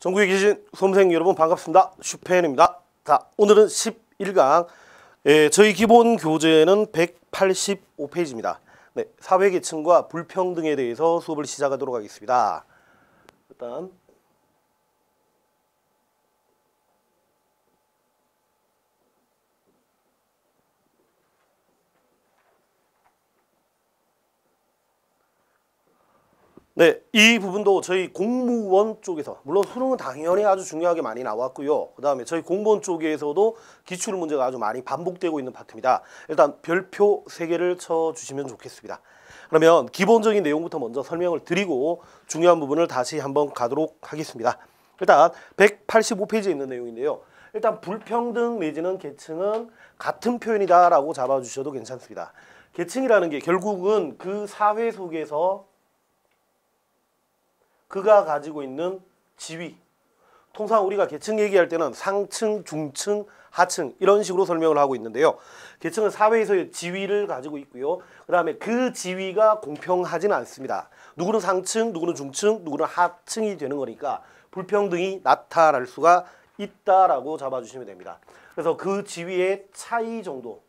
전국에 계신 수험생 여러분 반갑습니다. 슈펜입니다. 자, 오늘은 11강 저희 기본 교재는 185페이지입니다. 네, 사회계층과 불평등에 대해서 수업을 시작하도록 하겠습니다. 일단 네, 이 부분도 저희 공무원 쪽에서 물론 수능은 당연히 아주 중요하게 많이 나왔고요. 그 다음에 저희 공무원 쪽에서도 기출 문제가 아주 많이 반복되고 있는 파트입니다. 일단 별표 3개를 쳐주시면 좋겠습니다. 그러면 기본적인 내용부터 먼저 설명을 드리고 중요한 부분을 다시 한번 가도록 하겠습니다. 일단 185페이지에 있는 내용인데요. 일단 불평등 내지는 계층은 같은 표현이다 라고 잡아주셔도 괜찮습니다. 계층이라는 게 결국은 그 사회 속에서 그가 가지고 있는 지위, 통상 우리가 계층 얘기할 때는 상층, 중층, 하층 이런 식으로 설명을 하고 있는데요. 계층은 사회에서의 지위를 가지고 있고요. 그 다음에 그 지위가 공평하지는 않습니다. 누구는 상층, 누구는 중층, 누구는 하층이 되는 거니까 불평등이 나타날 수가 있다라고 잡아주시면 됩니다. 그래서 그 지위의 차이 정도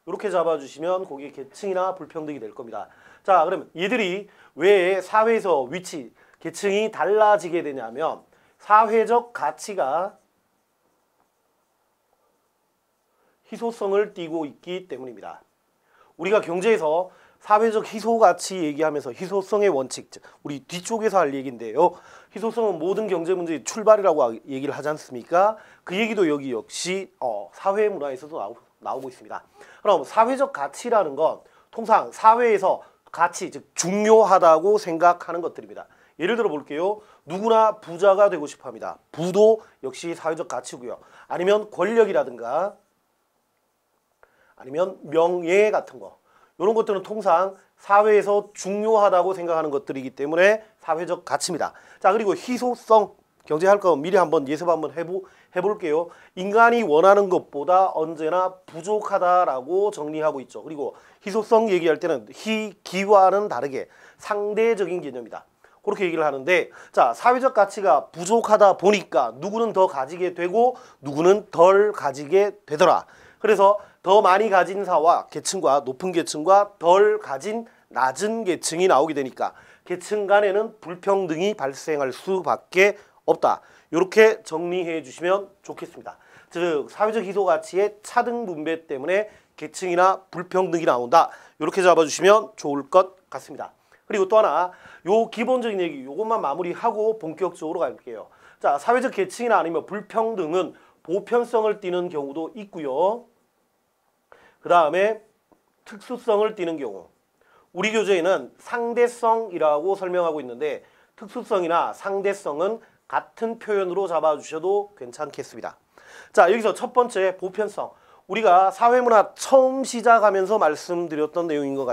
이렇게 잡아주시면 그게 계층이나 불평등이 될 겁니다. 자, 그러면 얘들이 왜 사회에서 위치, 계층이 달라지게 되냐면 사회적 가치가 희소성을 띠고 있기 때문입니다. 우리가 경제에서 사회적 희소가치 얘기하면서 희소성의 원칙, 우리 뒤쪽에서 할 얘기인데요. 희소성은 모든 경제 문제의 출발이라고 얘기를 하지 않습니까? 그 얘기도 여기 역시 사회 문화에서도 나오고 있습니다. 그럼 사회적 가치라는 건 통상 사회에서 가치, 즉 중요하다고 생각하는 것들입니다. 예를 들어 볼게요. 누구나 부자가 되고 싶어 합니다. 부도 역시 사회적 가치고요. 아니면 권력이라든가 아니면 명예 같은 거. 이런 것들은 통상 사회에서 중요하다고 생각하는 것들이기 때문에 사회적 가치입니다. 자, 그리고 희소성. 경제할 거 미리 한번 예습 한번 해볼게요. 인간이 원하는 것보다 언제나 부족하다라고 정리하고 있죠. 그리고 희소성 얘기할 때는 기와는 다르게 상대적인 개념이다. 그렇게 얘기를 하는데, 자, 사회적 가치가 부족하다 보니까 누구는 더 가지게 되고 누구는 덜 가지게 되더라. 그래서 더 많이 가진 사와 계층과 높은 계층과 덜 가진 낮은 계층이 나오게 되니까 계층 간에는 불평등이 발생할 수밖에 없다. 이렇게 정리해 주시면 좋겠습니다. 즉 사회적 희소가치의 차등 분배 때문에 계층이나 불평등이 나온다. 이렇게 잡아주시면 좋을 것 같습니다. 그리고 또 하나 요 기본적인 얘기 요것만 마무리하고 본격적으로 갈게요. 자, 사회적 계층이나 아니면 불평등은 보편성을 띠는 경우도 있고요. 그 다음에 특수성을 띠는 경우, 우리 교재에는 상대성이라고 설명하고 있는데 특수성이나 상대성은 같은 표현으로 잡아주셔도 괜찮겠습니다. 자, 여기서 첫 번째 보편성. 우리가 사회문화 처음 시작하면서 말씀드렸던 내용인 것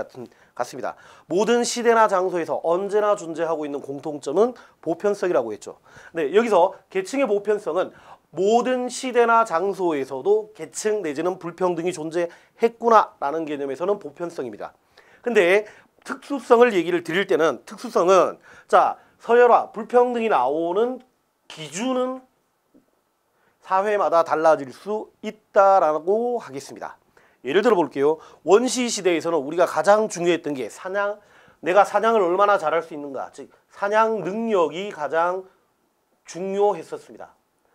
같습니다. 모든 시대나 장소에서 언제나 존재하고 있는 공통점은 보편성이라고 했죠. 네, 여기서 계층의 보편성은 모든 시대나 장소에서도 계층 내지는 불평등이 존재했구나라는 개념에서는 보편성입니다. 근데 특수성을 얘기를 드릴 때는 특수성은 자, 서열화, 불평등이 나오는 기준은 사회마다 달라질 수 있다라고 하겠습니다. 예를 들어 볼게요. 원시 시대에서는 우리가 가장 중요했던 게 사냥, 내가 사냥을 얼마나 잘할 수 있는가, 즉 사냥 능력이 가장 중요했었습니다.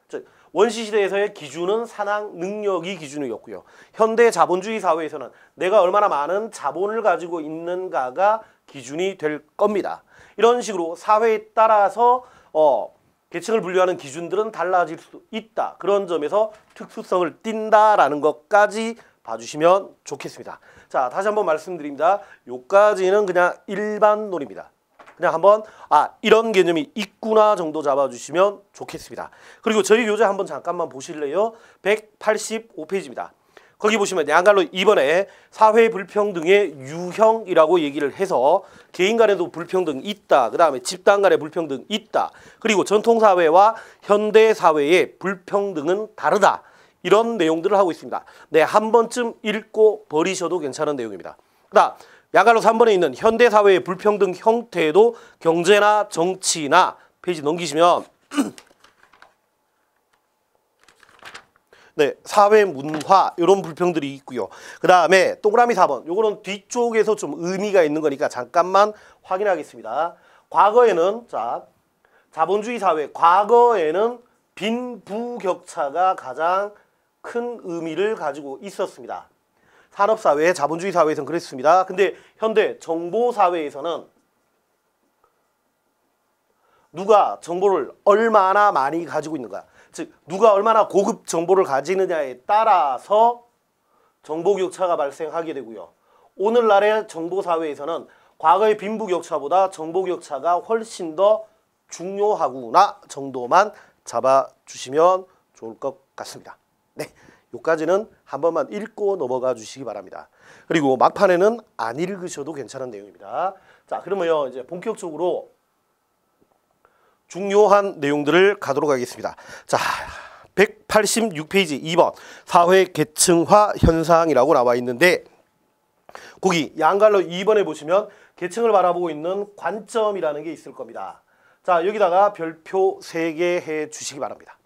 즉 원시 시대에서의 기준은 사냥 능력이 기준이었고요. 현대 자본주의 사회에서는 내가 얼마나 많은 자본을 가지고 있는가가 기준이 될 겁니다. 이런 식으로 사회에 따라서 계층을 분류하는 기준들은 달라질 수 있다. 그런 점에서 특수성을 띈다라는 것까지 봐주시면 좋겠습니다. 자, 다시 한번 말씀드립니다. 요까지는 그냥 일반론입니다. 그냥 한번 이런 개념이 있구나 정도 잡아주시면 좋겠습니다. 그리고 저희 교재 한번 잠깐만 보실래요? 185페이지입니다. 거기 보시면 양갈로 이번에 사회 불평등의 유형이라고 얘기를 해서 개인 간에도 불평등 있다. 그 다음에 집단 간에 불평등 있다. 그리고 전통사회와 현대사회의 불평등은 다르다. 이런 내용들을 하고 있습니다. 네, 한 번쯤 읽고 버리셔도 괜찮은 내용입니다. 그다음 양갈로 3번에 있는 현대사회의 불평등 형태도 경제나 정치나 페이지 넘기시면 네, 사회 문화 이런 불평들이 있고요. 그 다음에 동그라미 4번 요거는 뒤쪽에서 좀 의미가 있는 거니까 잠깐만 확인하겠습니다. 과거에는 자 자본주의 사회 과거에는 빈부격차가 가장 큰 의미를 가지고 있었습니다. 산업사회, 자본주의 사회에서는 그랬습니다. 근데 현대 정보사회에서는 누가 정보를 얼마나 많이 가지고 있는가, 즉 누가 얼마나 고급 정보를 가지느냐에 따라서 정보격차가 발생하게 되고요. 오늘날의 정보사회에서는 과거의 빈부격차보다 정보격차가 훨씬 더 중요하구나 정도만 잡아주시면 좋을 것 같습니다. 네, 여기까지는 한 번만 읽고 넘어가 주시기 바랍니다. 그리고 막판에는 안 읽으셔도 괜찮은 내용입니다. 자, 그러면요 이제 본격적으로 중요한 내용들을 가도록 하겠습니다. 자, 186페이지 2번 사회 계층화 현상이라고 나와 있는데 거기 양갈로 2번에 보시면 계층을 바라보고 있는 관점이라는 게 있을 겁니다. 자, 여기다가 별표 3개 해 주시기 바랍니다.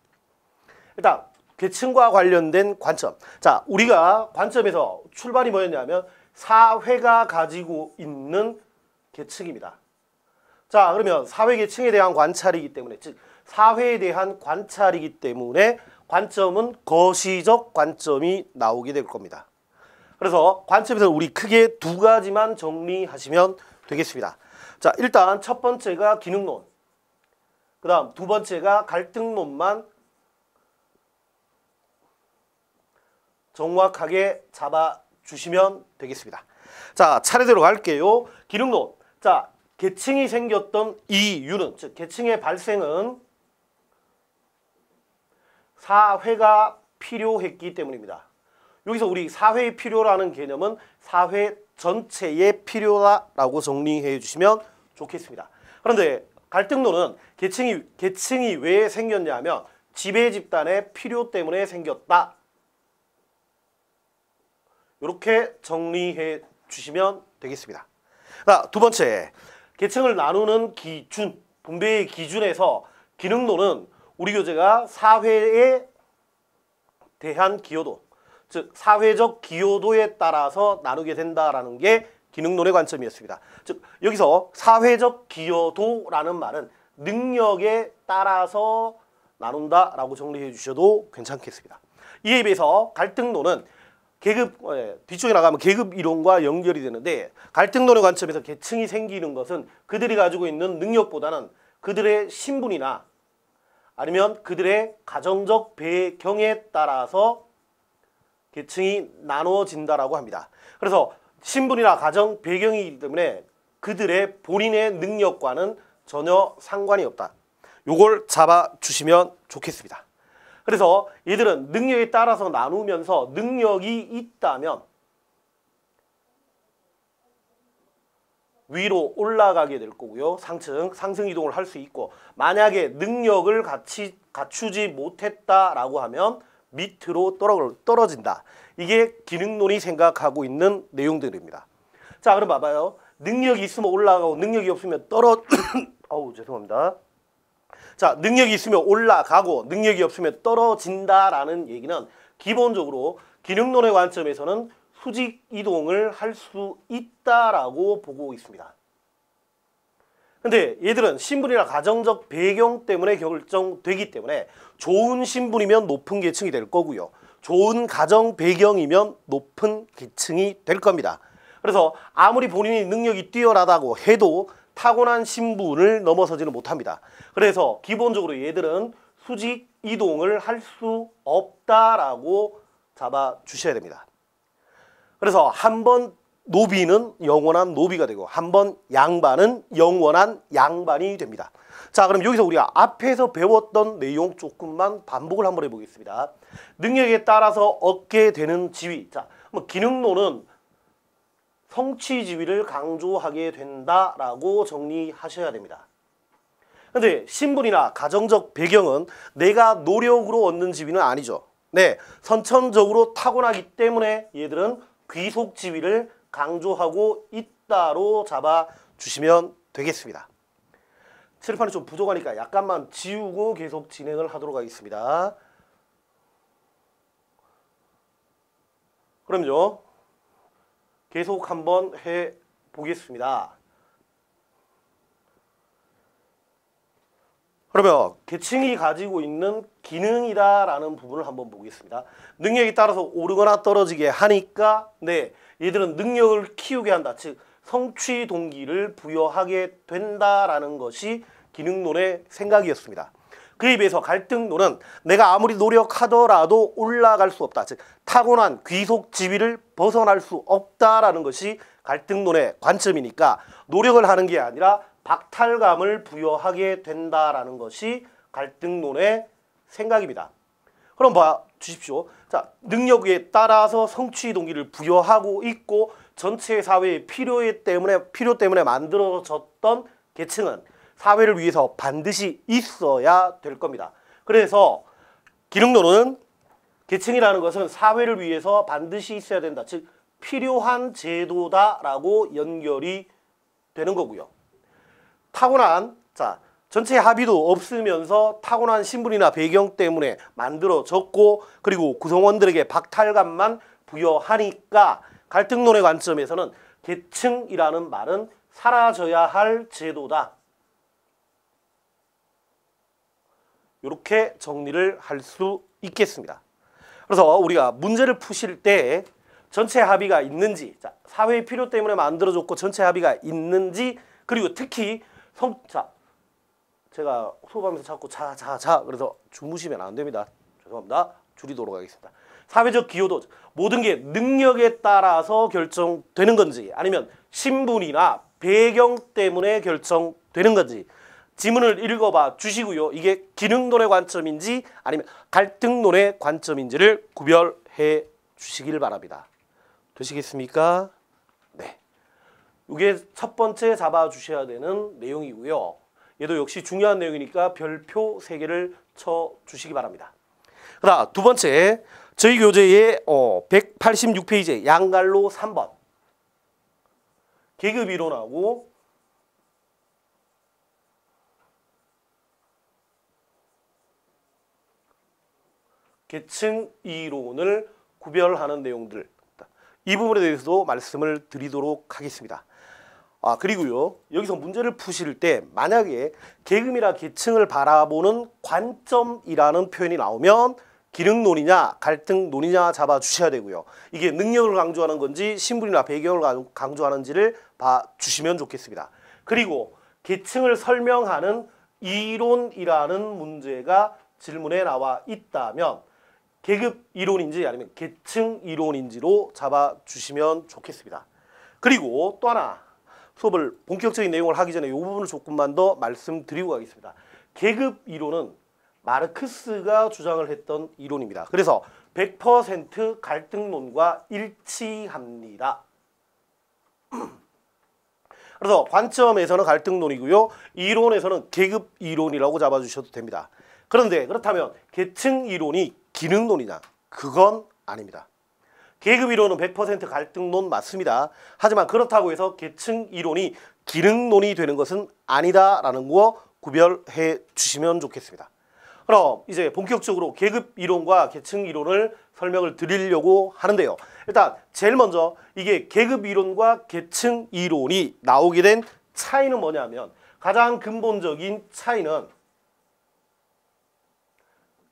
일단 계층과 관련된 관점. 자, 우리가 관점에서 출발이 뭐였냐면 사회가 가지고 있는 계층입니다. 자, 그러면 사회 계층에 대한 관찰이기 때문에, 즉 사회에 대한 관찰이기 때문에 관점은 거시적 관점이 나오게 될 겁니다. 그래서 관점에서 우리 크게 두 가지만 정리하시면 되겠습니다. 자, 일단 첫 번째가 기능론, 그 다음 두 번째가 갈등론만 정확하게 잡아주시면 되겠습니다. 자, 차례대로 갈게요. 기능론. 자, 계층이 생겼던 이유는, 즉 계층의 발생은 사회가 필요했기 때문입니다. 여기서 우리 사회의 필요라는 개념은 사회 전체의 필요다라고 정리해 주시면 좋겠습니다. 그런데 갈등론은 계층이 왜 생겼냐 하면 지배 집단의 필요 때문에 생겼다. 이렇게 정리해 주시면 되겠습니다. 자, 두 번째, 계층을 나누는 기준, 분배의 기준에서 기능론은 우리 교재가 사회에 대한 기여도, 즉 사회적 기여도에 따라서 나누게 된다라는 게 기능론의 관점이었습니다. 즉 여기서 사회적 기여도라는 말은 능력에 따라서 나눈다라고 정리해 주셔도 괜찮겠습니다. 이에 비해서 갈등론은 계급, 뒤쪽에 나가면 계급 이론과 연결이 되는데 갈등론의 관점에서 계층이 생기는 것은 그들이 가지고 있는 능력보다는 그들의 신분이나 아니면 그들의 가정적 배경에 따라서 계층이 나누어진다라고 합니다. 그래서 신분이나 가정 배경이기 때문에 그들의 본인의 능력과는 전혀 상관이 없다. 요걸 잡아주시면 좋겠습니다. 그래서 얘들은 능력에 따라서 나누면서 능력이 있다면 위로 올라가게 될 거고요. 상승 이동을 할 수 있고, 만약에 능력을 갖추지 못했다라고 하면 밑으로 떨어진다. 이게 기능론이 생각하고 있는 내용들입니다. 자, 그럼 봐봐요. 능력이 있으면 올라가고 능력이 없으면 어우, 죄송합니다. 자, 능력이 있으면 올라가고 능력이 없으면 떨어진다라는 얘기는 기본적으로 기능론의 관점에서는 수직 이동을 할 수 있다라고 보고 있습니다. 근데 얘들은 신분이나 가정적 배경 때문에 결정되기 때문에 좋은 신분이면 높은 계층이 될 거고요. 좋은 가정 배경이면 높은 계층이 될 겁니다. 그래서 아무리 본인이 능력이 뛰어나다고 해도 타고난 신분을 넘어서지는 못합니다. 그래서 기본적으로 얘들은 수직 이동을 할 수 없다라고 잡아주셔야 됩니다. 그래서 한 번 노비는 영원한 노비가 되고 한 번 양반은 영원한 양반이 됩니다. 자, 그럼 여기서 우리가 앞에서 배웠던 내용 조금만 반복을 한번 해보겠습니다. 능력에 따라서 얻게 되는 지위. 자, 기능론은 성취 지위를 강조하게 된다라고 정리하셔야 됩니다. 근데 신분이나 가정적 배경은 내가 노력으로 얻는 지위는 아니죠. 네, 선천적으로 타고나기 때문에 얘들은 귀속 지위를 강조하고 있다로 잡아주시면 되겠습니다. 칠판이 좀 부족하니까 약간만 지우고 계속 진행을 하도록 하겠습니다. 그럼요. 계속 한번 해 보겠습니다. 그러면 계층이 가지고 있는 기능이다라는 부분을 한번 보겠습니다. 능력에 따라서 오르거나 떨어지게 하니까 얘들은 능력을 키우게 한다. 즉 성취 동기를 부여하게 된다라는 것이 기능론의 생각이었습니다. 그에 비해서 갈등론은 내가 아무리 노력하더라도 올라갈 수 없다. 즉 타고난 귀속 지위를 벗어날 수 없다라는 것이 갈등론의 관점이니까 노력을 하는 게 아니라 박탈감을 부여하게 된다라는 것이 갈등론의 생각입니다. 그럼 봐 주십시오. 자, 능력에 따라서 성취 동기를 부여하고 있고 전체 사회의 필요 때문에 만들어졌던 계층은 사회를 위해서 반드시 있어야 될 겁니다. 그래서 기능론은 계층이라는 것은 사회를 위해서 반드시 있어야 된다. 즉 필요한 제도다라고 연결이 되는 거고요. 타고난 전체 합의도 없으면서 타고난 신분이나 배경 때문에 만들어졌고 그리고 구성원들에게 박탈감만 부여하니까 갈등론의 관점에서는 계층이라는 말은 사라져야 할 제도다. 이렇게 정리를 할 수 있겠습니다. 그래서 우리가 문제를 푸실 때 전체 합의가 있는지, 사회의 필요 때문에 만들어졌고 전체 합의가 있는지, 그리고 특히 제가 수업하면서 자꾸 그래서 주무시면 안 됩니다. 죄송합니다. 줄이도록 하겠습니다. 사회적 기여도 모든 게 능력에 따라서 결정되는 건지 아니면 신분이나 배경 때문에 결정되는 건지 지문을 읽어봐 주시고요. 이게 기능론의 관점인지 아니면 갈등론의 관점인지를 구별해 주시길 바랍니다. 되시겠습니까? 네. 이게 첫 번째 잡아주셔야 되는 내용이고요. 얘도 역시 중요한 내용이니까 별표 3개를 쳐주시기 바랍니다. 그다음 두 번째, 저희 교재의 186페이지 양갈로 3번 계급이론하고 계층 이론을 구별하는 내용들, 이 부분에 대해서도 말씀을 드리도록 하겠습니다. 그리고요, 여기서 문제를 푸실 때 만약에 계급이나 계층을 바라보는 관점이라는 표현이 나오면 기능론이냐 갈등론이냐 잡아주셔야 되고요. 이게 능력을 강조하는 건지 신분이나 배경을 강조하는지를 봐주시면 좋겠습니다. 그리고 계층을 설명하는 이론이라는 문제가 질문에 나와 있다면 계급 이론인지 아니면 계층 이론인지로 잡아주시면 좋겠습니다. 그리고 또 하나, 수업을 본격적인 내용을 하기 전에 이 부분을 조금만 더 말씀드리고 가겠습니다. 계급 이론은 마르크스가 주장을 했던 이론입니다. 그래서 100% 갈등론과 일치합니다. 그래서 관점에서는 갈등론이고요. 이론에서는 계급 이론이라고 잡아주셔도 됩니다. 그런데 그렇다면 계층 이론이 기능론이냐? 그건 아닙니다. 계급 이론은 100% 갈등론 맞습니다. 하지만 그렇다고 해서 계층 이론이 기능론이 되는 것은 아니다라는 거 구별해 주시면 좋겠습니다. 그럼 이제 본격적으로 계급 이론과 계층 이론을 설명을 드리려고 하는데요. 일단 제일 먼저 이게 계급 이론과 계층 이론이 나오게 된 차이는 뭐냐면 가장 근본적인 차이는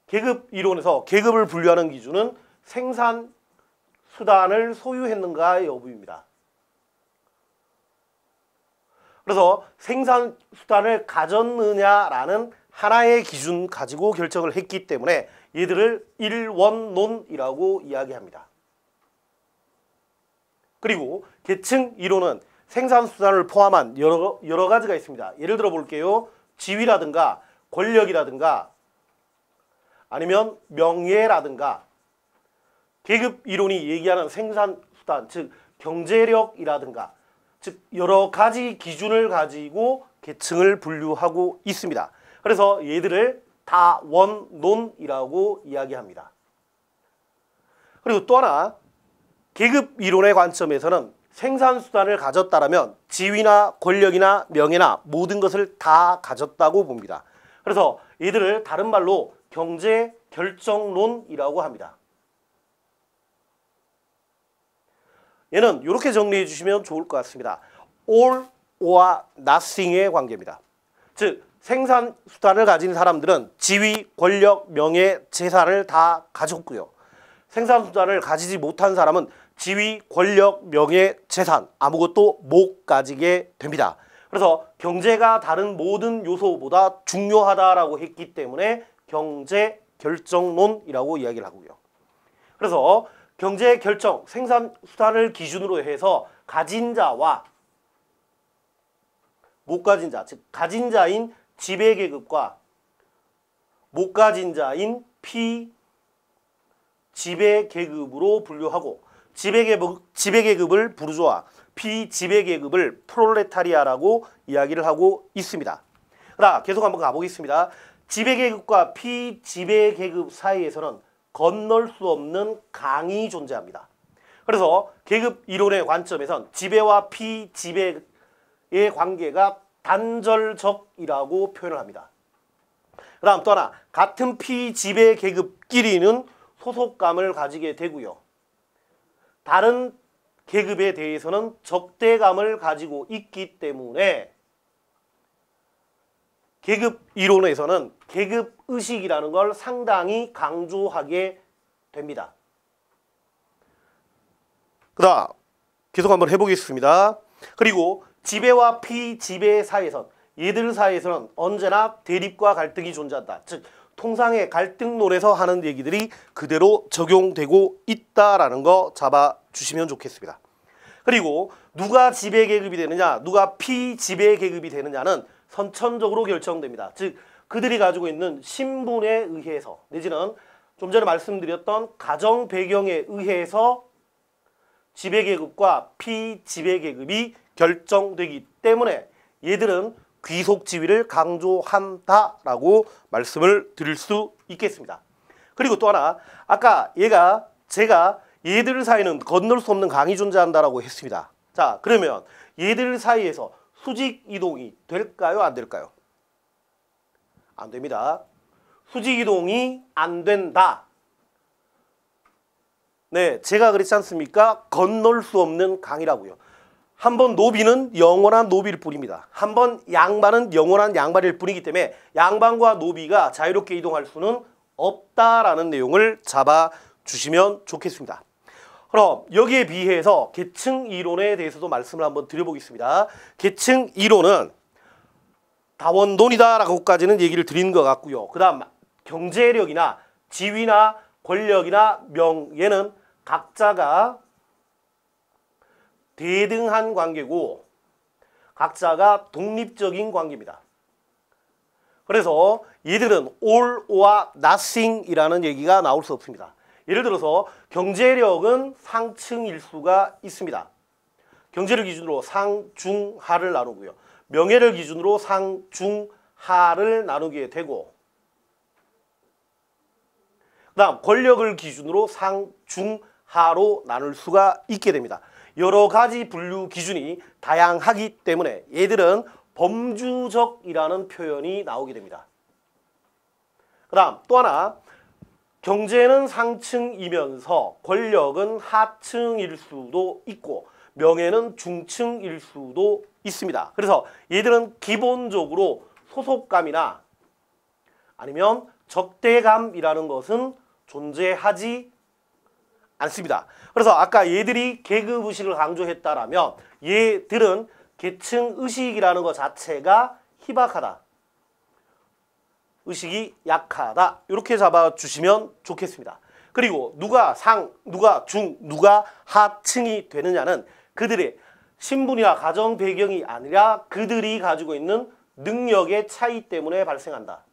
계급 이론에서 계급을 분류하는 기준은 생산 수단을 소유했는가 여부입니다. 그래서 생산 수단을 가졌느냐라는 하나의 기준 가지고 결정을 했기 때문에 얘들을 일원론이라고 이야기합니다. 그리고 계층 이론은 생산 수단을 포함한 여러 가지가 있습니다. 예를 들어 볼게요. 지위라든가 권력이라든가 아니면 명예라든가 계급 이론이 얘기하는 생산 수단, 즉 경제력이라든가 즉 여러 가지 기준을 가지고 계층을 분류하고 있습니다. 그래서 얘들을 다원론이라고 이야기합니다. 그리고 또 하나, 계급 이론의 관점에서는 생산 수단을 가졌다라면 지위나 권력이나 명예나 모든 것을 다 가졌다고 봅니다. 그래서 얘들을 다른 말로 경제 결정론이라고 합니다. 얘는 이렇게 정리해 주시면 좋을 것 같습니다. all or nothing의 관계입니다. 즉 생산 수단을 가진 사람들은 지위, 권력, 명예, 재산을 다 가졌고요. 생산 수단을 가지지 못한 사람은 지위, 권력, 명예, 재산 아무것도 못 가지게 됩니다. 그래서 경제가 다른 모든 요소보다 중요하다라고 했기 때문에 경제 결정론이라고 이야기를 하고요. 그래서 경제 결정, 생산 수단을 기준으로 해서 가진 자와 못 가진 자, 즉 가진 자인 지배계급과 못 가진 자인 피지배계급으로 분류하고 지배계급을 부르주아, 피지배계급을 프롤레타리아라고 이야기를 하고 있습니다. 그다음 계속 한번 가보겠습니다. 지배계급과 피지배계급 사이에서는 건널 수 없는 강이 존재합니다. 그래서 계급 이론의 관점에선 지배와 피지배의 관계가 단절적이라고 표현을 합니다. 그 다음 또 하나, 같은 피지배 계급끼리는 소속감을 가지게 되고요. 다른 계급에 대해서는 적대감을 가지고 있기 때문에 계급 이론에서는 계급의식이라는 걸 상당히 강조하게 됩니다. 그 다음 계속 한번 해보겠습니다. 그리고 지배와 피지배 사이에선 얘들 사이에서는 언제나 대립과 갈등이 존재한다. 즉 통상의 갈등론에서 하는 얘기들이 그대로 적용되고 있다라는 거 잡아주시면 좋겠습니다. 그리고 누가 지배계급이 되느냐, 누가 피지배계급이 되느냐는 선천적으로 결정됩니다. 즉 그들이 가지고 있는 신분에 의해서 내지는 좀 전에 말씀드렸던 가정 배경에 의해서 지배계급과 피지배계급이 결정되기 때문에 얘들은 귀속 지위를 강조한다라고 말씀을 드릴 수 있겠습니다. 그리고 또 하나, 아까 제가 얘들 사이는 건널 수 없는 강이 존재한다라고 했습니다. 자, 그러면 얘들 사이에서 수직 이동이 될까요? 안 될까요? 안 됩니다. 수직 이동이 안 된다. 네, 제가 그랬지 않습니까? 건널 수 없는 강이라고요. 한번 노비는 영원한 노비일 뿐입니다. 한번 양반은 영원한 양반일 뿐이기 때문에 양반과 노비가 자유롭게 이동할 수는 없다라는 내용을 잡아주시면 좋겠습니다. 그럼 여기에 비해서 계층 이론에 대해서도 말씀을 한번 드려보겠습니다. 계층 이론은 다원론이다라고까지는 얘기를 드린 것 같고요. 그 다음 경제력이나 지위나 권력이나 명예는 각자가 대등한 관계고 각자가 독립적인 관계입니다. 그래서 얘들은 all or nothing이라는 얘기가 나올 수 없습니다. 예를 들어서 경제력은 상층일 수가 있습니다. 경제를 기준으로 상, 중, 하를 나누고요. 명예를 기준으로 상, 중, 하를 나누게 되고 그 다음 권력을 기준으로 상, 중, 하로 나눌 수가 있게 됩니다. 여러 가지 분류 기준이 다양하기 때문에 얘들은 범주적이라는 표현이 나오게 됩니다. 그 다음 또 하나, 경제는 상층이면서 권력은 하층일 수도 있고 명예는 중층일 수도 있습니다. 그래서 얘들은 기본적으로 소속감이나 아니면 적대감이라는 것은 존재하지 않습니다. 그래서 아까 얘들이 계급의식을 강조했다라면 얘들은 계층의식이라는 것 자체가 희박하다. 의식이 약하다. 이렇게 잡아주시면 좋겠습니다. 그리고 누가 상, 누가 중, 누가 하층이 되느냐는 그들의 신분이나 가정 배경이 아니라 그들이 가지고 있는 능력의 차이 때문에 발생한다.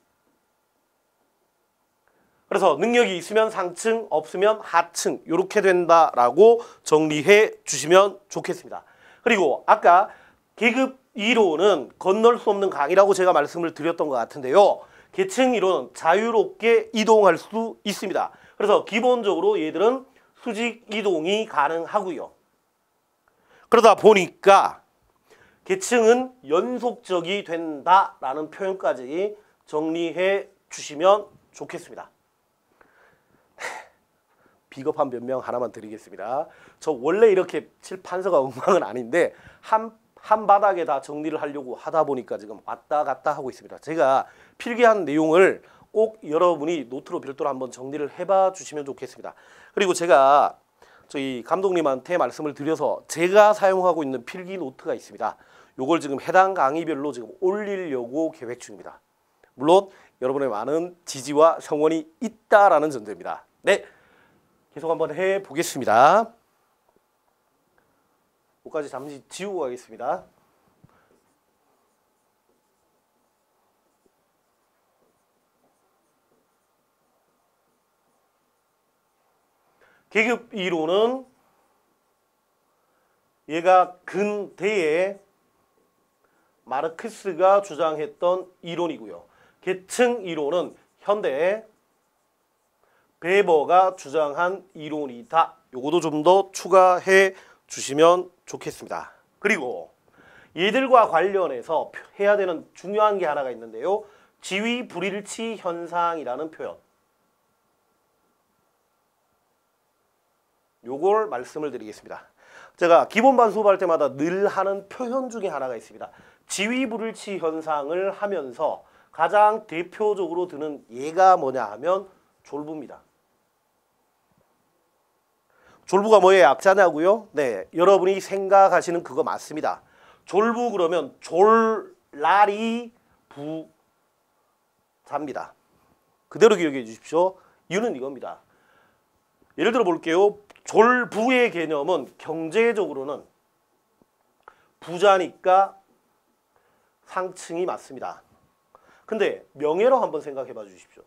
그래서 능력이 있으면 상층, 없으면 하층 이렇게 된다라고 정리해 주시면 좋겠습니다. 그리고 아까 계급 이론은 건널 수 없는 강이라고 제가 말씀을 드렸던 것 같은데요. 계층 이론은 자유롭게 이동할 수 있습니다. 그래서 기본적으로 얘들은 수직 이동이 가능하고요. 그러다 보니까 계층은 연속적이 된다라는 표현까지 정리해 주시면 좋겠습니다. 비겁한 변명 하나만 드리겠습니다. 저 원래 이렇게 칠판서가 엉망은 아닌데 한 바닥에 다 정리를 하려고 하다 보니까 지금 왔다 갔다 하고 있습니다. 제가 필기한 내용을 꼭 여러분이 노트로 별도로 한번 정리를 해봐 주시면 좋겠습니다. 그리고 제가 저희 감독님한테 말씀을 드려서 제가 사용하고 있는 필기 노트가 있습니다. 요걸 지금 해당 강의별로 지금 올리려고 계획 중입니다. 물론 여러분의 많은 지지와 성원이 있다라는 전제입니다. 네, 계속 한번 해보겠습니다. 여기까지 잠시 지우고 가겠습니다. 계급 이론은 얘가 근대에 마르크스가 주장했던 이론이고요. 계층 이론은 현대에 베버가 주장한 이론이다. 요것도 좀 더 추가해 주시면 좋겠습니다. 그리고 얘들과 관련해서 해야 되는 중요한 게 하나가 있는데요. 지위 불일치 현상이라는 표현. 요걸 말씀을 드리겠습니다. 제가 기본반 수업할 때마다 늘 하는 표현 중에 하나가 있습니다. 지위 불일치 현상을 하면서 가장 대표적으로 드는 예가 뭐냐 하면 졸부입니다. 졸부가 뭐의 약자냐고요? 네, 여러분이 생각하시는 그거 맞습니다. 졸부 그러면 졸라리 부자입니다. 그대로 기억해 주십시오. 이유는 이겁니다. 예를 들어 볼게요. 졸부의 개념은 경제적으로는 부자니까 상층이 맞습니다. 근데 명예로 한번 생각해 봐 주십시오.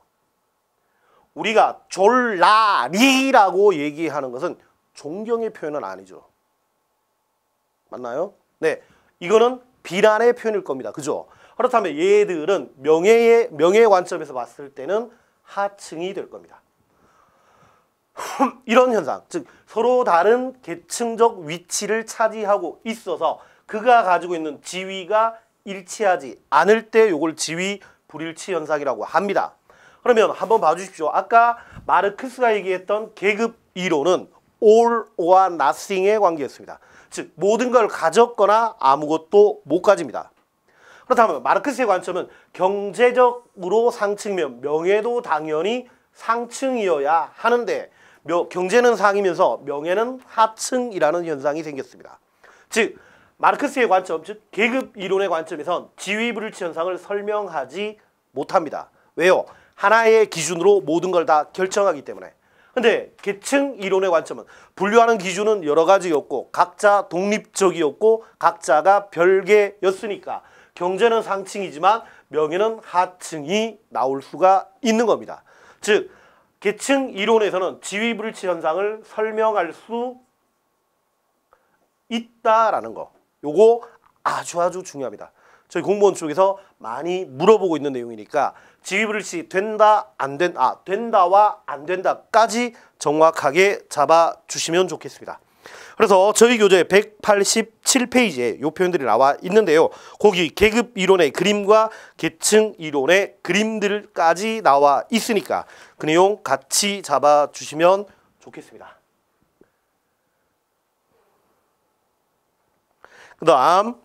우리가 졸라리라고 얘기하는 것은 존경의 표현은 아니죠. 맞나요? 네, 이거는 비난의 표현일 겁니다. 그죠? 그렇다면 얘들은 명예의 관점에서 봤을 때는 하층이 될 겁니다. 이런 현상, 즉 서로 다른 계층적 위치를 차지하고 있어서 그가 가지고 있는 지위가 일치하지 않을 때 이걸 지위 불일치 현상이라고 합니다. 그러면 한번 봐주십시오. 아까 마르크스가 얘기했던 계급 이론은 all or nothing의 관계였습니다. 즉 모든 걸 가졌거나 아무것도 못 가집니다. 그렇다면 마르크스의 관점은 경제적으로 상층이면 명예도 당연히 상층이어야 하는데 경제는 상이면서 명예는 하층이라는 현상이 생겼습니다. 즉 마르크스의 관점, 즉 계급 이론의 관점에선 지위 불일치 현상을 설명하지 못합니다. 왜요? 하나의 기준으로 모든 걸 다 결정하기 때문에. 근데 계층 이론의 관점은 분류하는 기준은 여러 가지였고 각자 독립적이었고 각자가 별개였으니까 경제는 상층이지만 명예는 하층이 나올 수가 있는 겁니다. 즉 계층 이론에서는 지위 불일치 현상을 설명할 수 있다라는 거. 요거 아주 중요합니다. 저희 공무원 쪽에서 많이 물어보고 있는 내용이니까 지위 불일치 된다, 안 된다, 된다와 안 된다까지 정확하게 잡아주시면 좋겠습니다. 그래서 저희 교재 187페이지에 요 표현들이 나와 있는데요. 거기 계급 이론의 그림과 계층 이론의 그림들까지 나와 있으니까 그 내용 같이 잡아주시면 좋겠습니다. 그 다음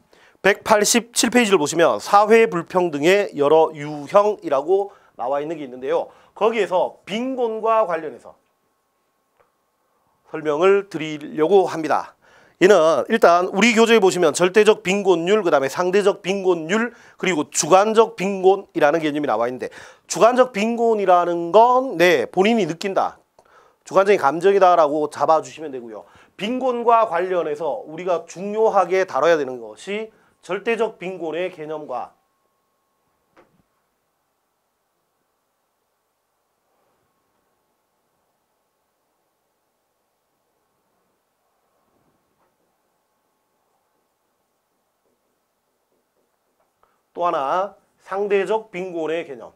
187페이지를 보시면 사회 불평등의 여러 유형이라고 나와 있는 게 있는데요. 거기에서 빈곤과 관련해서 설명을 드리려고 합니다. 얘는 일단 우리 교재에 보시면 절대적 빈곤율, 그 다음에 상대적 빈곤율, 그리고 주관적 빈곤이라는 개념이 나와 있는데 주관적 빈곤이라는 건 네, 본인이 느낀다. 주관적인 감정이다라고 잡아주시면 되고요. 빈곤과 관련해서 우리가 중요하게 다뤄야 되는 것이 절대적 빈곤의 개념과 또 하나 상대적 빈곤의 개념.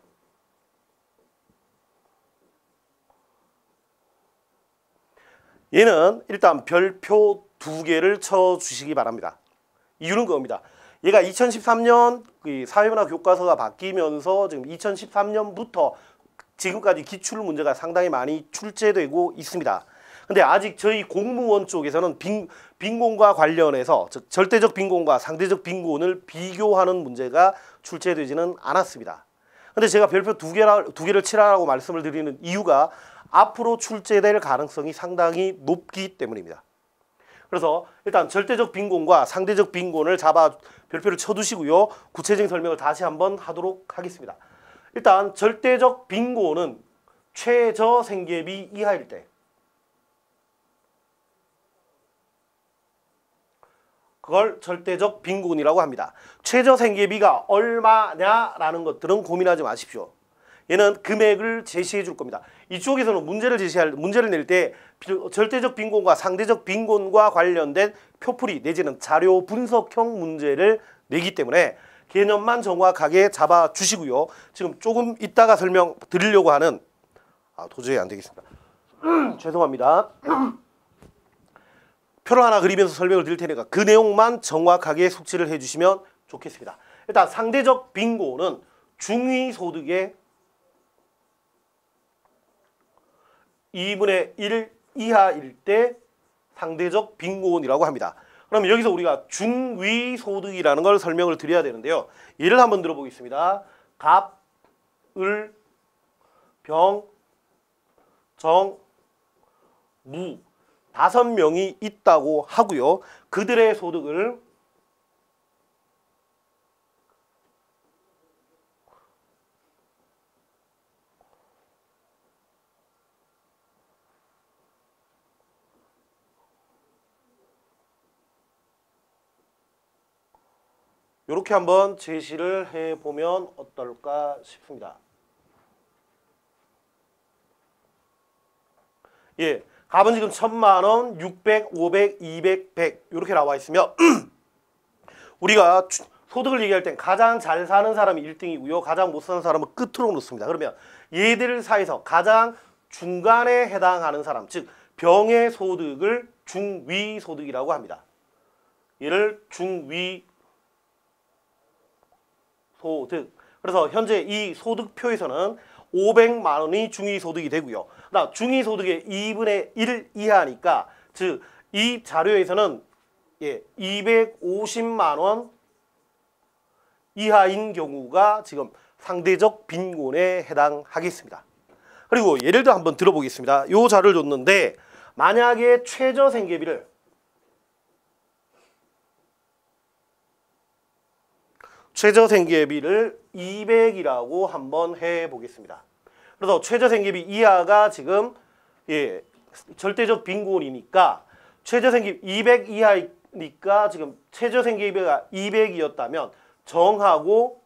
얘는 일단 별표 2개를 쳐주시기 바랍니다. 이유는 그겁니다. 얘가 2013년 사회문화 교과서가 바뀌면서 지금 2013년부터 지금까지 기출 문제가 상당히 많이 출제되고 있습니다. 근데 아직 저희 공무원 쪽에서는 빈곤과 관련해서 즉 절대적 빈곤과 상대적 빈곤을 비교하는 문제가 출제되지는 않았습니다. 근데 제가 별표 두 개를 칠하라고 말씀을 드리는 이유가 앞으로 출제될 가능성이 상당히 높기 때문입니다. 그래서 일단 절대적 빈곤과 상대적 빈곤을 잡아 별표를 쳐두시고요. 구체적인 설명을 다시 한번 하도록 하겠습니다. 일단 절대적 빈곤은 최저 생계비 이하일 때 그걸 절대적 빈곤이라고 합니다. 최저 생계비가 얼마냐라는 것들은 고민하지 마십시오. 얘는 금액을 제시해 줄 겁니다. 이쪽에서는 문제를 낼 때 절대적 빈곤과 상대적 빈곤과 관련된 표풀이 내지는 자료 분석형 문제를 내기 때문에 개념만 정확하게 잡아 주시고요. 지금 조금 이따가 설명 드리려고 하는 도저히 안 되겠습니다. 죄송합니다. 표를 하나 그리면서 설명을 드릴 테니까 그 내용만 정확하게 숙지를 해주시면 좋겠습니다. 일단 상대적 빈곤은 중위소득의 2분의 1 이하일 때 상대적 빈곤이라고 합니다. 그러면 여기서 우리가 중위소득이라는 걸 설명을 드려야 되는데요. 예를 한번 들어보겠습니다. 갑, 을, 병, 정, 무 5명이 있다고 하고요. 그들의 소득을 이렇게 한번 제시를 해보면 어떨까 싶습니다. 예, 갑은 지금 1000만 원, 600, 500, 200, 100 이렇게 나와 있으며 우리가 소득을 얘기할 땐 가장 잘 사는 사람이 1등이고요. 가장 못 사는 사람은 끝으로 놓습니다. 그러면 얘들 사이에서 가장 중간에 해당하는 사람, 즉 병의 소득을 중위소득이라고 합니다. 얘를 중위소득. 그래서 현재 이 소득표에서는 500만 원이 중위소득이 되고요. 그다음 중위소득의 2분의 1 이하니까 즉 이 자료에서는 250만 원 이하인 경우가 지금 상대적 빈곤에 해당하겠습니다. 그리고 예를 들어 한번 들어보겠습니다. 이 자료를 줬는데 만약에 최저 생계비를 최저 생계비를 200이라고 한번 해보겠습니다. 그래서 최저 생계비 이하가 지금 절대적 빈곤이니까 최저 생계비 200 이하니까 지금 최저 생계비가 200이었다면 정하고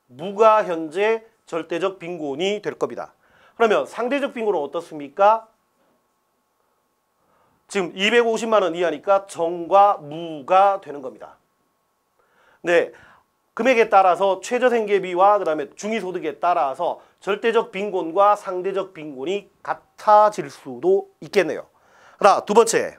무가 현재 절대적 빈곤이 될 겁니다. 그러면 상대적 빈곤은 어떻습니까? 지금 250만 원 이하니까 정과 무가 되는 겁니다. 네. 금액에 따라서 최저 생계비와 그다음에 중위소득에 따라서 절대적 빈곤과 상대적 빈곤이 같아질 수도 있겠네요. 하나, 두 번째.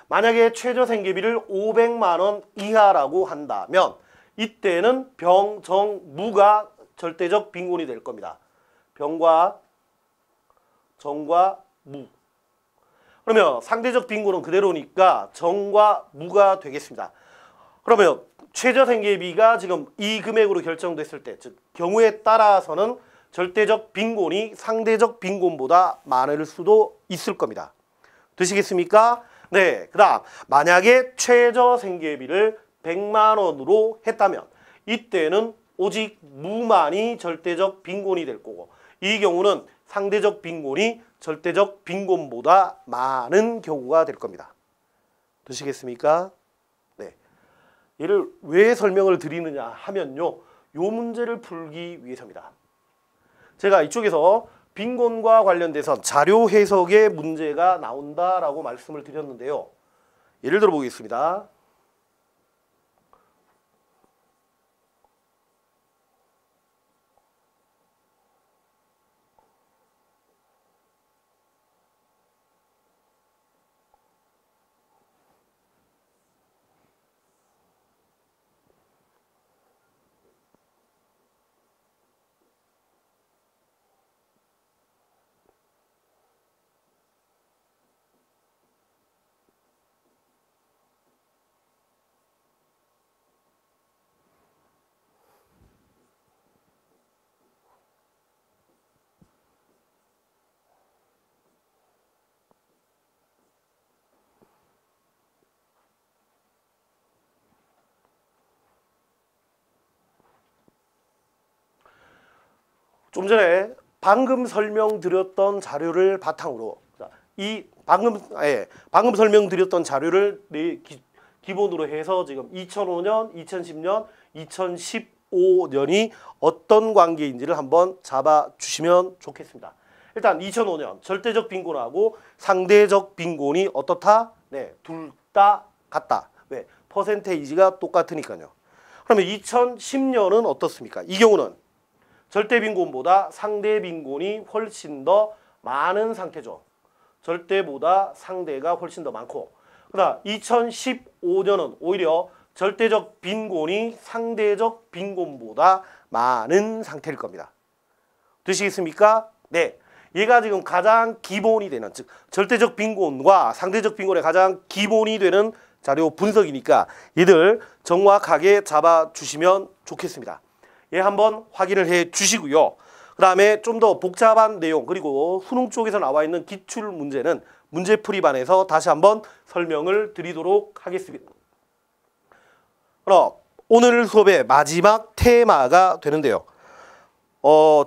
만약에 최저 생계비를 500만 원 이하라고 한다면 이때는 병, 정, 무가 절대적 빈곤이 될 겁니다. 병과 정과 무. 그러면 상대적 빈곤은 그대로니까 정과 무가 되겠습니다. 그러면 최저 생계비가 지금 이 금액으로 결정됐을 때, 즉 경우에 따라서는 절대적 빈곤이 상대적 빈곤보다 많을 수도 있을 겁니다. 되시겠습니까? 네. 그다음 만약에 최저 생계비를 100만 원으로 했다면 이때는 오직 무만이 절대적 빈곤이 될 거고 이 경우는 상대적 빈곤이 절대적 빈곤보다 많은 경우가 될 겁니다. 되시겠습니까? 얘를 왜 설명을 드리느냐 하면요. 요 문제를 풀기 위해서입니다. 제가 이쪽에서 빈곤과 관련돼서 자료 해석의 문제가 나온다라고 말씀을 드렸는데요. 예를 들어 보겠습니다. 방금 설명드렸던 자료를 바탕으로 이 방금 설명드렸던 자료를 기본으로 해서 지금 2005년, 2010년, 2015년이 어떤 관계인지를 한번 잡아주시면 좋겠습니다. 일단 2005년 절대적 빈곤하고 상대적 빈곤이 어떻다? 네, 둘 다 같다. 왜? 퍼센테이지가 똑같으니까요. 그러면 2010년은 어떻습니까? 이 경우는 절대 빈곤보다 상대 빈곤이 훨씬 더 많은 상태죠. 절대보다 상대가 훨씬 더 많고, 그다음 2015년은 오히려 절대적 빈곤이 상대적 빈곤보다 많은 상태일 겁니다. 되시겠습니까? 네. 얘가 지금 가장 기본이 되는, 즉 절대적 빈곤과 상대적 빈곤의 가장 기본이 되는 자료 분석이니까 얘들 정확하게 잡아주시면 좋겠습니다. 얘 한번 확인을 해 주시고요. 그 다음에 좀 더 복잡한 내용, 그리고 수능 쪽에서 나와 있는 기출 문제는 문제풀이반에서 다시 한번 설명을 드리도록 하겠습니다. 그럼 오늘 수업의 마지막 테마가 되는데요.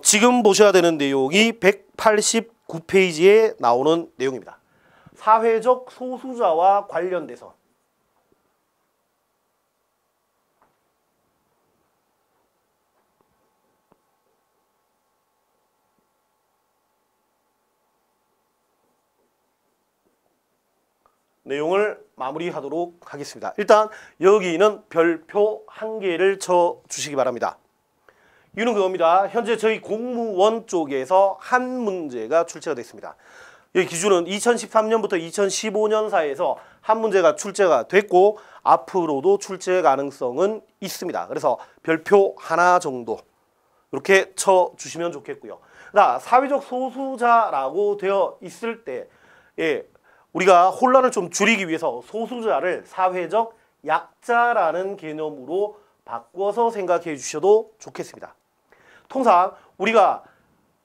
지금 보셔야 되는 내용이 189페이지에 나오는 내용입니다. 사회적 소수자와 관련돼서 내용을 마무리하도록 하겠습니다. 일단 여기는 별표 1개를 쳐주시기 바랍니다. 이유는 그겁니다. 현재 저희 공무원 쪽에서 한 문제가 출제가 됐습니다. 여기 기준은 2013년부터 2015년 사이에서 한 문제가 출제가 됐고 앞으로도 출제 가능성은 있습니다. 그래서 별표 하나 정도 이렇게 쳐주시면 좋겠고요. 사회적 소수자라고 되어 있을 때 우리가 혼란을 좀 줄이기 위해서 소수자를 사회적 약자라는 개념으로 바꿔서 생각해 주셔도 좋겠습니다. 통상 우리가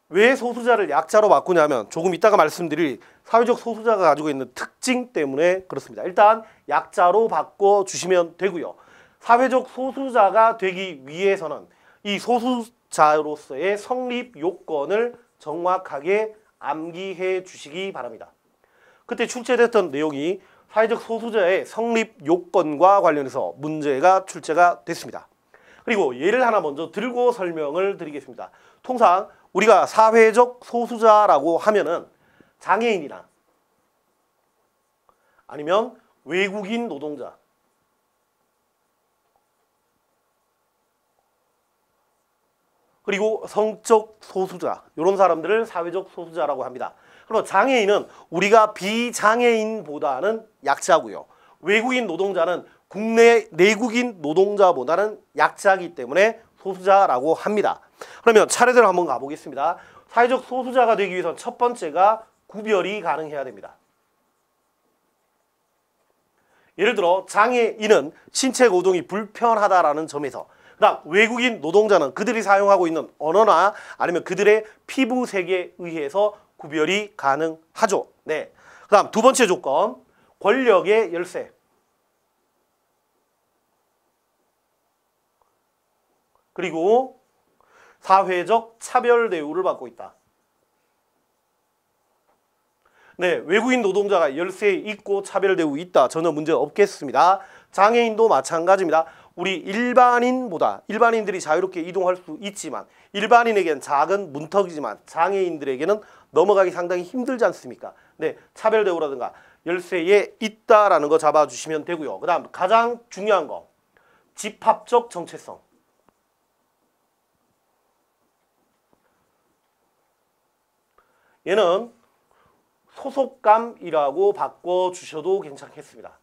왜 소수자를 약자로 바꾸냐면 조금 이따가 말씀드릴 사회적 소수자가 가지고 있는 특징 때문에 그렇습니다. 일단 약자로 바꿔주시면 되고요. 사회적 소수자가 되기 위해서는 이 소수자로서의 성립 요건을 정확하게 암기해 주시기 바랍니다. 그때 출제됐던 내용이 사회적 소수자의 성립 요건과 관련해서 문제가 출제가 됐습니다. 그리고 예를 하나 먼저 들고 설명을 드리겠습니다. 통상 우리가 사회적 소수자라고 하면은 장애인이나 아니면 외국인 노동자, 그리고 성적 소수자, 이런 사람들을 사회적 소수자라고 합니다. 그럼 장애인은 우리가 비장애인보다는 약자고요. 외국인 노동자는 국내 내국인 노동자보다는 약자이기 때문에 소수자라고 합니다. 그러면 차례대로 한번 가보겠습니다. 사회적 소수자가 되기 위해서 첫 번째가 구별이 가능해야 됩니다. 예를 들어 장애인은 신체 고동이 불편하다라는 점에서, 그다음 외국인 노동자는 그들이 사용하고 있는 언어나 아니면 그들의 피부색에 의해서 구별이 가능하죠. 네. 그다음 두 번째 조건, 권력의 열세. 그리고 사회적 차별 대우를 받고 있다. 네, 외국인 노동자가 열세에 있고 차별 대우 있다. 전혀 문제 없겠습니다. 장애인도 마찬가지입니다. 우리 일반인들이 자유롭게 이동할 수 있지만 일반인에게는 작은 문턱이지만 장애인들에게는 넘어가기 상당히 힘들지 않습니까? 네, 차별 대우라든가 열세에 있다라는 거 잡아주시면 되고요. 그 다음 가장 중요한 거, 집합적 정체성. 얘는 소속감이라고 바꿔주셔도 괜찮겠습니다.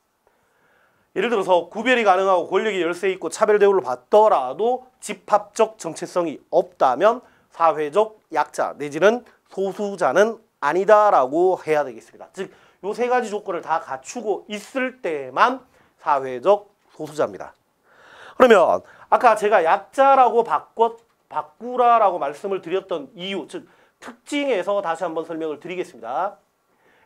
예를 들어서 구별이 가능하고 권력이 열세 있고 차별 대우를 받더라도 집합적 정체성이 없다면 사회적 약자 내지는 소수자는 아니다라고 해야 되겠습니다. 즉, 요 세 가지 조건을 다 갖추고 있을 때만 사회적 소수자입니다. 그러면 아까 제가 약자라고 바꾸라라고 말씀을 드렸던 이유, 즉 특징에서 다시 한번 설명을 드리겠습니다.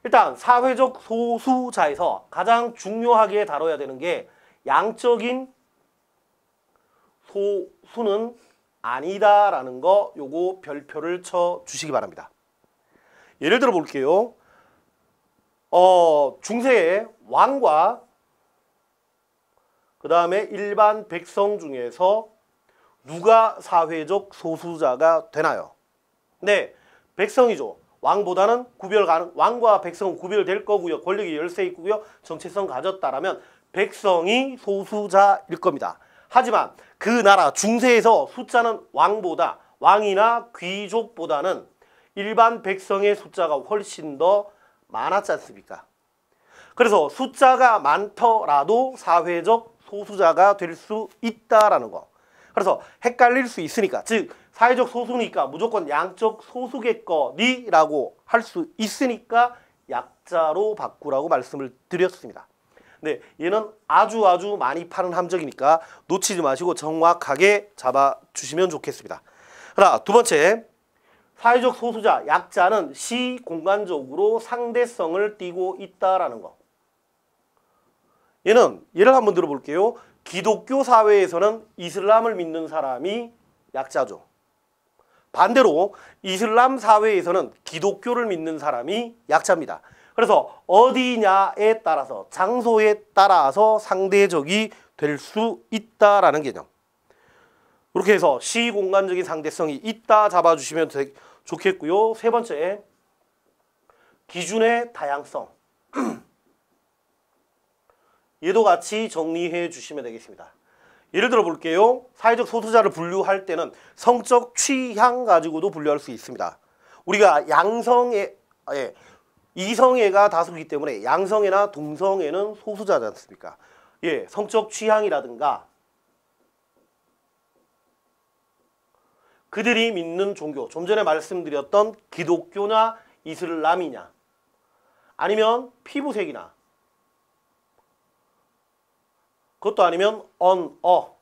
일단 사회적 소수자에서 가장 중요하게 다뤄야 되는 게 양적인 소수는 아니다라는 거 요거 별표를 쳐 주시기 바랍니다. 예를 들어 볼게요. 중세의 왕과 그 다음에 일반 백성 중에서 누가 사회적 소수자가 되나요? 네, 백성이죠. 왕보다는 왕과 백성은 구별될 거고요. 권력이 열세 있고요. 정체성 가졌다라면 백성이 소수자일 겁니다. 하지만 그 나라 중세에서 숫자는 왕이나 귀족보다는 일반 백성의 숫자가 훨씬 더 많았지 않습니까? 그래서 숫자가 많더라도 사회적 소수자가 될 수 있다라는 거. 그래서 헷갈릴 수 있으니까, 즉 사회적 소수니까 무조건 양적 소수겠거니라고 할 수 있으니까 약자로 바꾸라고 말씀을 드렸습니다. 네, 얘는 아주 많이 파는 함정이니까 놓치지 마시고 정확하게 잡아주시면 좋겠습니다. 하나, 두 번째, 사회적 소수자, 약자는 시공간적으로 상대성을 띠고 있다라는 거. 얘는 예를 한번 들어볼게요. 기독교 사회에서는 이슬람을 믿는 사람이 약자죠. 반대로 이슬람 사회에서는 기독교를 믿는 사람이 약자입니다. 그래서 어디냐에 따라서, 장소에 따라서 상대적이 될 수 있다라는 개념. 이렇게 해서 시공간적인 상대성이 있다 잡아주시면 좋겠고요. 세 번째, 기준의 다양성. 얘도 같이 정리해 주시면 되겠습니다. 예를 들어 볼게요. 사회적 소수자를 분류할 때는 성적 취향 가지고도 분류할 수 있습니다. 우리가 이성애가 다수이기 때문에 양성애나 동성애는 소수자지 않습니까? 예, 성적 취향이라든가 그들이 믿는 종교, 좀 전에 말씀드렸던 기독교나 이슬람이냐, 아니면 피부색이나, 그것도 아니면 언어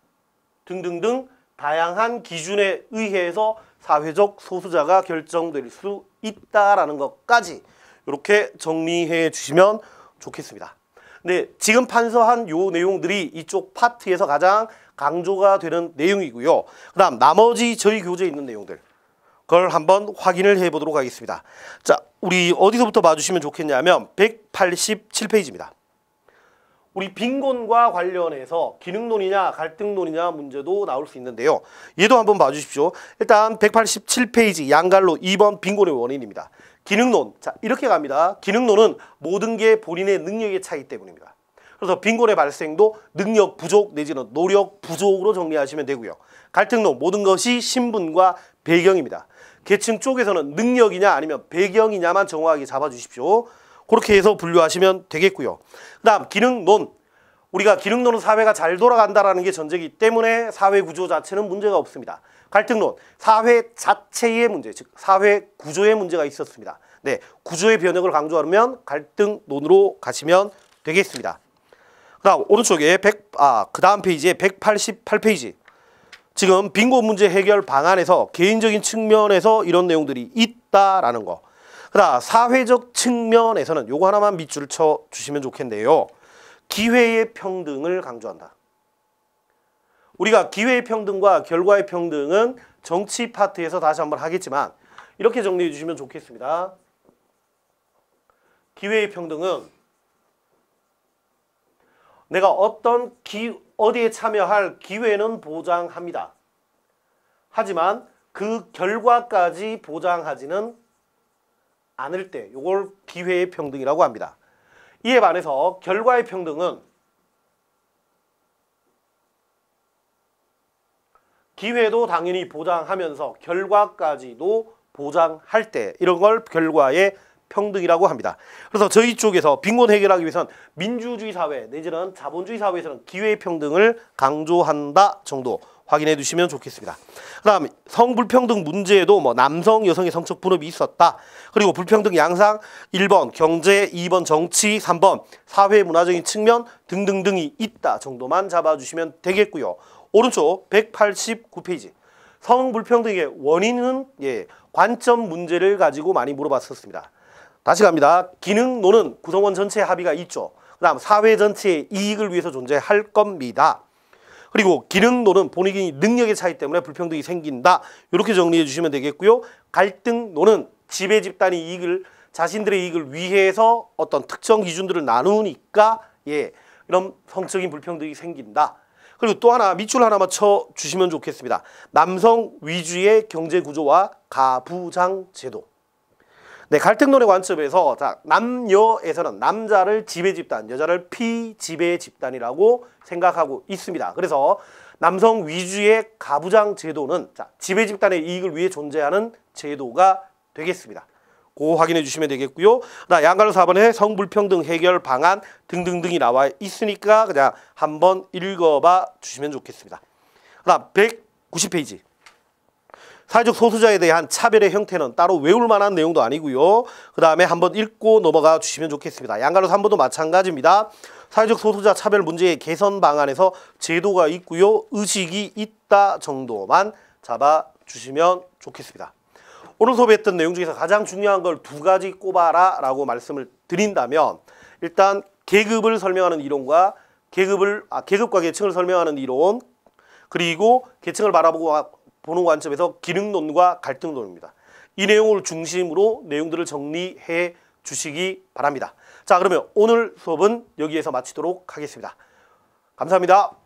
등등등 다양한 기준에 의해서 사회적 소수자가 결정될 수 있다라는 것까지 이렇게 정리해 주시면 좋겠습니다. 네, 지금 판서한 요 내용들이 이쪽 파트에서 가장 강조가 되는 내용이고요. 그 다음 나머지 저희 교재에 있는 내용들 그걸 한번 확인을 해 보도록 하겠습니다. 자, 우리 어디서부터 봐주시면 좋겠냐면 187페이지입니다. 우리 빈곤과 관련해서 기능론이냐 갈등론이냐 문제도 나올 수 있는데요. 얘도 한번 봐주십시오. 일단 187페이지 양갈로 2번 빈곤의 원인입니다. 기능론, 자 이렇게 갑니다. 기능론은 모든 게 본인의 능력의 차이 때문입니다. 그래서 빈곤의 발생도 능력 부족 내지는 노력 부족으로 정리하시면 되고요. 갈등론, 모든 것이 신분과 배경입니다. 계층 쪽에서는 능력이냐 아니면 배경이냐만 정확하게 잡아주십시오. 그렇게 해서 분류하시면 되겠고요. 그 다음 기능론, 우리가 기능론은 사회가 잘 돌아간다는 게 전제이기 때문에 사회 구조 자체는 문제가 없습니다. 갈등론, 사회 자체의 문제, 즉 사회 구조의 문제가 있었습니다. 네, 구조의 변혁을 강조하면 갈등론으로 가시면 되겠습니다. 그 다음 오른쪽에 그 다음 페이지에 188페이지. 지금 빈곤 문제 해결 방안에서 개인적인 측면에서 이런 내용들이 있다라는 거. 그 다음 사회적 측면에서는 요거 하나만 밑줄을 쳐 주시면 좋겠는데요. 기회의 평등을 강조한다. 우리가 기회의 평등과 결과의 평등은 정치 파트에서 다시 한번 하겠지만 이렇게 정리해 주시면 좋겠습니다. 기회의 평등은 내가 어디에 참여할 기회는 보장합니다. 하지만 그 결과까지 보장하지는 않을 때 이걸 기회의 평등이라고 합니다. 이에 반해서 결과의 평등은 기회도 당연히 보장하면서 결과까지도 보장할 때 이런 걸 결과의 평등이라고 합니다. 그래서 저희 쪽에서 빈곤 해결하기 위해서는 민주주의 사회 내지는 자본주의 사회에서는 기회의 평등을 강조한다 정도 확인해 두시면 좋겠습니다. 그 다음 성불평등 문제에도 남성 여성의 성적 분업이 있었다. 그리고 불평등 양상 1번 경제, 2번 정치, 3번 사회 문화적인 측면 등등등이 있다 정도만 잡아주시면 되겠고요. 오른쪽 189페이지 성불평등의 원인은 관점 문제를 가지고 많이 물어봤었습니다. 다시 갑니다. 기능론은 구성원 전체의 합의가 있죠. 그 다음 사회 전체의 이익을 위해서 존재할 겁니다. 그리고 기능론은 본인이 능력의 차이 때문에 불평등이 생긴다. 이렇게 정리해 주시면 되겠고요. 갈등론은 지배 집단의 이익을 자신들의 이익을 위해서 어떤 특정 기준들을 나누니까 이런 성적인 불평등이 생긴다. 그리고 또 하나 밑줄 하나만 쳐 주시면 좋겠습니다. 남성 위주의 경제 구조와 가부장 제도. 네, 갈등론의 관점에서 남녀에서는 남자를 지배 집단, 여자를 피지배 집단이라고 생각하고 있습니다. 그래서 남성 위주의 가부장 제도는 지배 집단의 이익을 위해 존재하는 제도가 되겠습니다. 그거 확인해 주시면 되겠고요. 양갈로 4번에 성불평등 해결 방안 등등등이 나와 있으니까 그냥 한번 읽어봐 주시면 좋겠습니다. 190페이지. 사회적 소수자에 대한 차별의 형태는 따로 외울 만한 내용도 아니고요. 그 다음에 한번 읽고 넘어가 주시면 좋겠습니다. 양갈로 3번도 마찬가지입니다. 사회적 소수자 차별 문제의 개선 방안에서 제도가 있고요. 의식이 있다 정도만 잡아주시면 좋겠습니다. 오늘 수업했던 내용 중에서 가장 중요한 걸 두 가지 꼽아라 라고 말씀을 드린다면 일단 계급을 설명하는 이론과 계급과 계층을 설명하는 이론, 그리고 계층을 보는 관점에서 기능론과 갈등론입니다. 이 내용을 중심으로 내용들을 정리해 주시기 바랍니다. 자, 그러면 오늘 수업은 여기에서 마치도록 하겠습니다. 감사합니다.